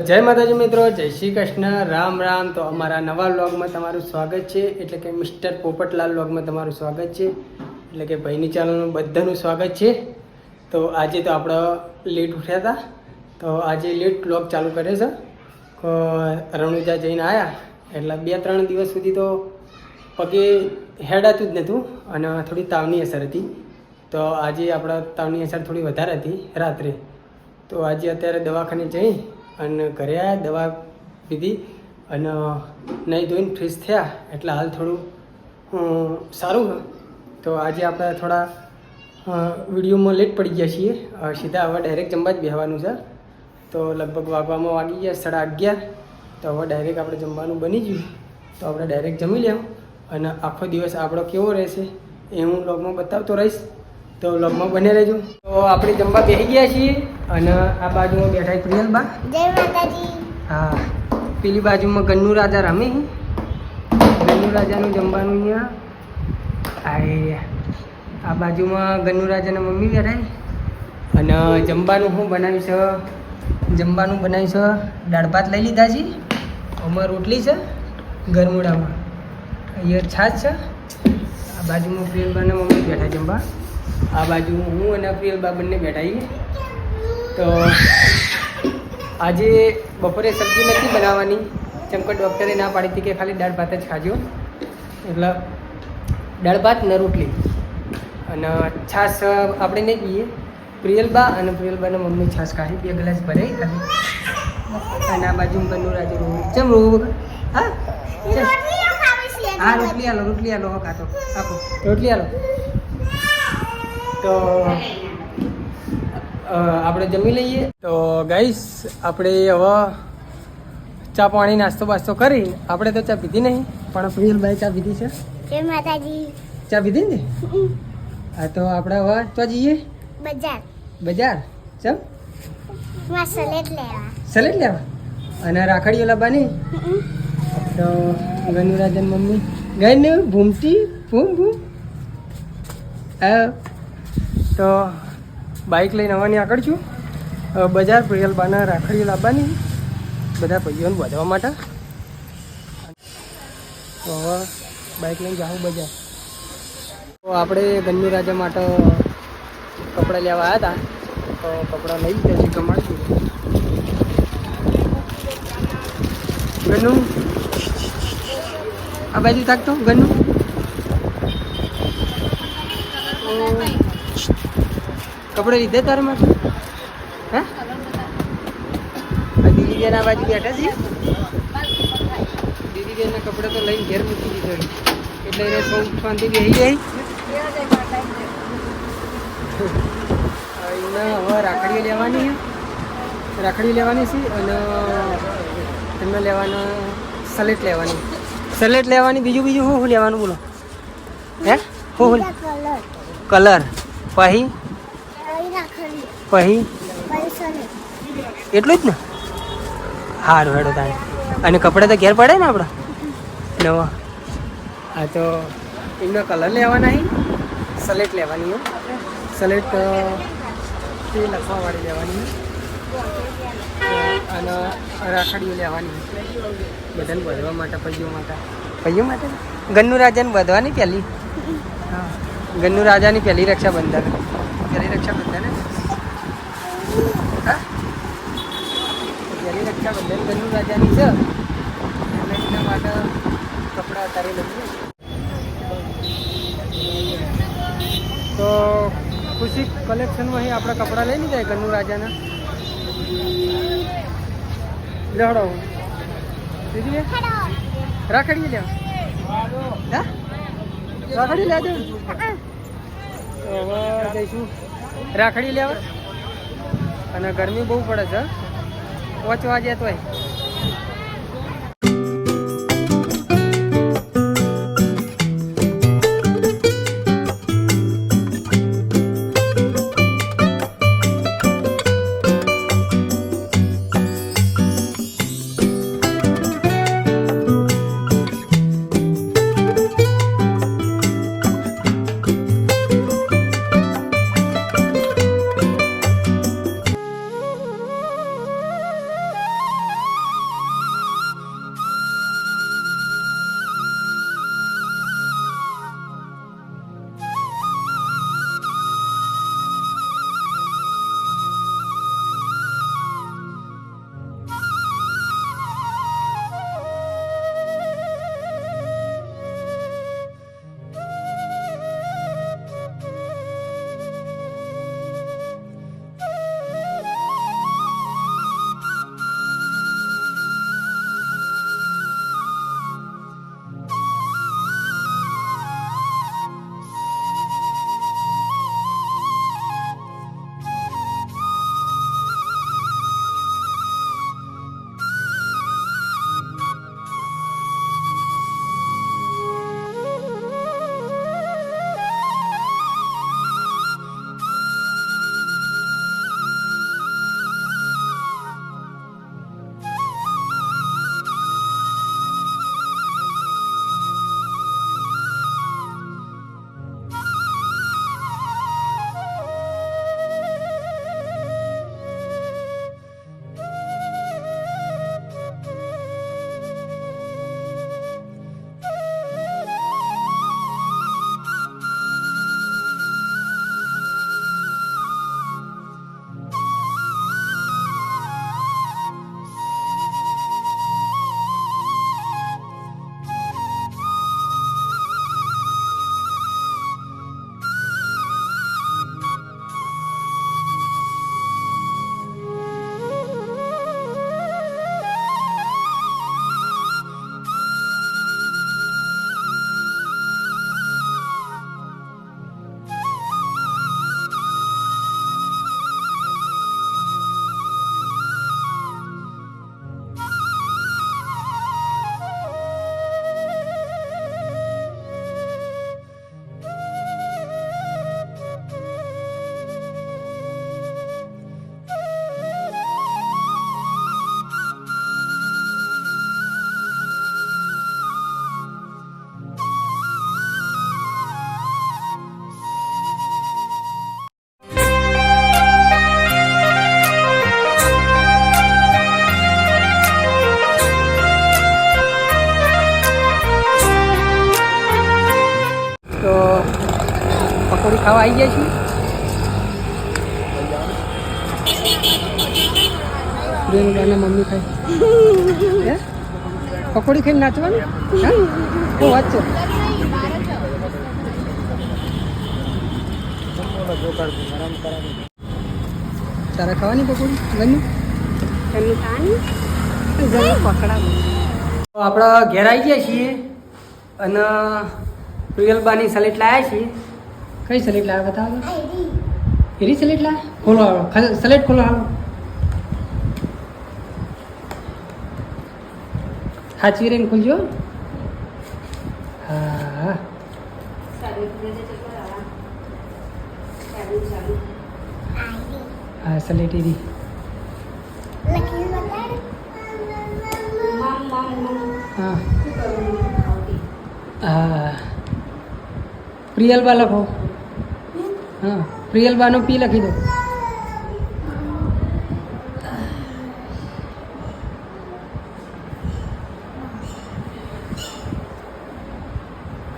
જય માતાજી મિત્રો, જય શ્રી કૃષ્ણ, રામ રામ. તો અમારા નવા વ્લોગમાં તમારું સ્વાગત છે. એટલે કે મિસ્ટર પોપટલાલ વ્લોગમાં તમારું સ્વાગત છે. એટલે કે ભાઈની ચેનલનું બધાનું સ્વાગત છે. તો આજે તો આપણે લેટ ઉઠ્યા હતા, તો આજે લેટ વ્લોગ ચાલુ કરે છે. રણુજા જઈને આવ્યા એટલે 2-3 દિવસ સુધી તો પગે હેડાતું જ નહોતું અને થોડી તાવની અસર હતી. તો આજે આપણા તાવની અસર થોડી વધારે હતી રાત્રે. તો આજે અત્યારે દવાખાને જઈ અને ઘરે આવ્યા, દવા પીધી અને નહીં ધોઈને ફ્રેશ થયા એટલે હાલ થોડું સારું. તો આજે આપણે થોડા વિડીયોમાં લેટ પડી ગયા છીએ. સીધા હવે ડાયરેક્ટ જમવા જ બેસવાનું છે. તો લગભગ વાગવામાં વાગી ગયા 11:30. તો હવે ડાયરેક્ટ આપણે જમવાનું બની ગયું, તો આપણે ડાયરેક્ટ જમી લેવું અને આખો દિવસ આપણો કેવો રહેશે એ હું વ્લોગમાં બતાવતો રહીશ. તો વ્લોગમાં બને રહેજો. તો આપણે જમવા બેસી ગયા છીએ અને આ બાજુમાં બેઠા પ્રિયલબા. જય માતાજી. હા, પેલી બાજુમાં ગન્નુ રાજા રમે. ગન્નુ રાજાનું જમવાનું અહીંયા આ બાજુમાં ગન્નુ રાજાના મમ્મી બેઠા અને જમવાનું હું બનાવીશ. જમવાનું બનાવીશ દાળ ભાત લઈ લીધા છે. આમાં રોટલી છે, ગરમુડામાં અહીંયા છાશ છે. આ બાજુમાં પ્રિયલબાના મમ્મી બેઠા જમવા. આ બાજુ હું અને પ્રિયલબા બંને બેઠા છીએ. તો આજે બપોરે સબ્જી નથી બનાવવાની, કેમ કે ડૉક્ટરે ના પાડી હતી કે ખાલી દાળ ભાત જ ખાજો. એટલે દાળ ભાત ને રોટલી અને છાશ આપણે નહીં પીએ. પ્રિયલબા અને પ્રિયલબાના મમ્મી છાશ કાઢી 2 ગ્લાસ ભરાઈ ખાલી. અને આ બાજુ ગન્નુ રાજા રોવું ચમ રોવું વગર. હા હા, રોટલી આલો, રોટલી આલો. હો કાતો આપો રોટલી આલો. તો આપણે જમી લઈએ. તો ગાઈસ આપણે હવે ચા પાણી નાસ્તો બાસ્તો કરી. આપણે તો ચા પીધી નહીં, પણ પ્રિયલભાઈ ચા પીધી છે. જય માતાજી. ચા પીધી ને? હા, તો આપણે હવે તો જઈએ બજાર. બજાર ચમ સલેડ લેવા. સલેડ લેવા અને રાખડીઓ લાવવાની. તો ગનુરાજન મમ્મી ગઈ ભૂમતી ભૂમ ભૂમ. તો બાઇક લઈને આવવાની આગળ છું બજાર. પ્રિયલબાના રાખડીઓ લાવવાની બધા ભાઈઓને બાંધવા માટે. તો હવે બાઇક લઈને જાઉં બજાર. તો આપણે ગન્નુ રાજા માટે કપડાં લેવા આવ્યા હતા, તો કપડાં લઈ જશે કમાડશું. ગન્નુ આ બાજુ થાકતો ગન્નુ. કપડે લીધે તારે માટે? હે, દીદી બેન આ બાજુ બેઠા છીએ. દીદી બેનના કપડાં તો લઈને ઘેર મૂકી દીધો એટલે એને સૌ શાંતિ બેસી જાય. એને હવે રાખડીઓ લેવાની છે, રાખડી લેવાની છે અને એમને લેવાના સલેટ લેવાની. સલેટ લેવાની. બીજું શું લેવાનું બોલો? હે, શું કલર? પછી એટલું જ ને? સારું હેડો તારે. અને કપડાં તો ઘેર પડે ને આપણા નવા. હા, તો એમના કલર લેવાના છે, સલેટ લેવાની છે. સલેટ તે લખવાવાળી લેવાની અને રાખડીઓ લેવાની બધાને વધવા માટે, પૈયો માટે. ગન્નુ રાજાને વધવાની પહેલી. હા, ગન્નુ રાજાની પહેલી રક્ષાબંધન. પહેલી રક્ષાબંધન ગન્નુ રાજાની છે એટલે એના માટે કપડાં અત્યારે લઈએ. તો ખુશી કલેક્શનમાં આપણે કપડાં લઈ લીધા ગન્નુ રાજાના. લેવડો દીદી રાખડી લેવા. હા, રાખડી લેજો. તો હવે જઈશું રાખડી લેવા. અને ગરમી બહુ પડે છે. 5 વાગ્યા તોય. ખાવા આવી ગયા છીએ. પ્રિયલબાના મમ્મી ખાય હે પકોડી ખાઈને નાચવાનું હા બહુ વાત છે. તારા ખાવાની પકોડી ગન્નું ખાવાની આપણા ઘેર આવી ગયા છીએ અને પ્રિયલબાની સલેટ લાવ્યા છીએ. કઈ સલેટ લાવ્યા બતાવો એરી સલેટ લાવ્યા ખોલો સલેટ ખોલો હાલો સાચવી રહીને ખોલજો. હા હા સલેટ એરી હા હા પ્રિયલબા લખો. હા પ્રિયલબાનો પી લખી દો.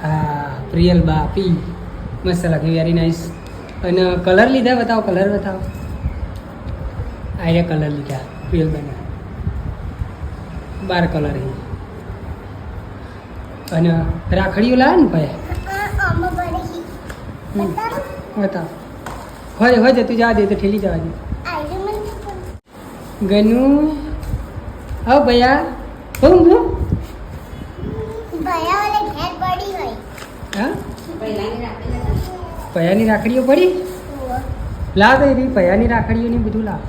હા પ્રિયલબા પી મસ્ત લખ્યું વેરી નાઇસ. અને કલર લીધા બતાવો કલર બતાવો. આર્યા કલર લીધા પ્રિયલબાના 12 કલર અને રાખડીઓ લાવે ને ભાઈ બતાવ હોય હોય જતું જવા દે તો ઠેલી જવા દે. ગનું હા ભૈયા હું હું હા ભૈયાની રાખડીઓ પડી લાવ તો એવી ભૈયાની રાખડીઓની બધું લાવ.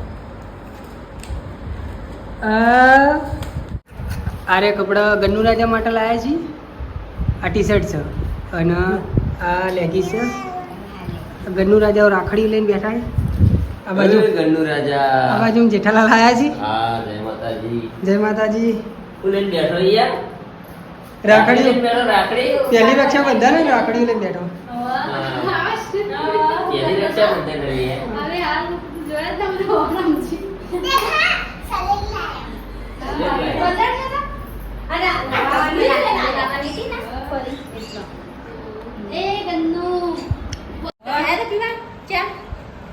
આરે કપડાં ગન્નુ રાજા માટે લાવ્યા છીએ. આ ટી શર્ટ છે અને આ લેગીસ છે. ગન્નુ રાજા રાખડી લઈને બેઠા છે. આ બાજુ ગન્નુ રાજા આ બાજુ જેઠાલાલ આવ્યા છે. હા જય માતાજી. જય માતાજી. તું લઈને બેઠો યાર રાખડી લઈને બેઠો રાખડી પહેલી રક્ષા બંધન ને રાખડી લઈને બેઠો. એની રક્ષા બંધન રહી હે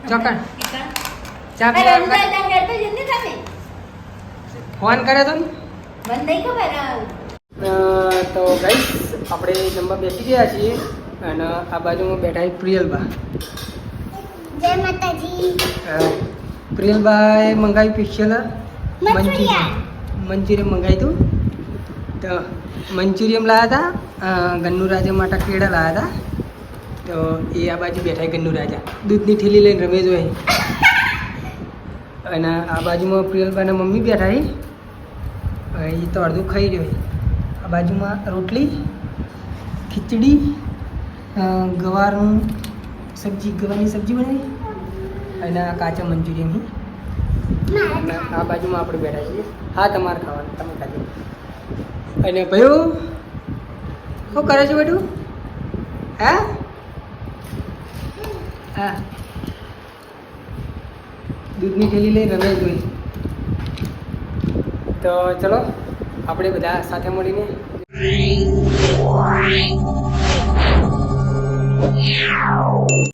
ચોકન ચા પીવા ફોન કરે તો તો ગાઈસ આપણે જમવા બેસી ગયા છીએ અને આ બાજુમાં બેઠા છે પ્રિયલબા. જય માતાજી. પ્રિયલબાએ મંગાવ્યું સ્પેશિયલ મંચુરિયન મંચુરિયન મંગાવ્યું હતું. તો મંચુરિયન લાવ્યા હતા. ગન્નુ રાજા માટે કેળા લાવ્યા હતા. તો એ આ બાજુ બેઠા ગન્નુ રાજા દૂધની થેલી લઈને રમે જોઈએ. અને આ બાજુમાં પ્રિયલબાના મમ્મી બેઠા છે. એ તો અડધું ખાઈ રહ્યો. આ બાજુમાં રોટલી ખીચડી ગવારનું સબ્જી ગવાની સબ્જી બનાવી અને આ કાચા મંચુરિયન અને આ બાજુમાં આપણે બેઠા છીએ. હા તમારે ખાવાનું તમે ખાજો. અને ભાઈઓ શું કરે છે બેટું હા હા દૂધની થેલી લઈને રમે જોઈ. તો ચલો આપણે બધા સાથે મળીને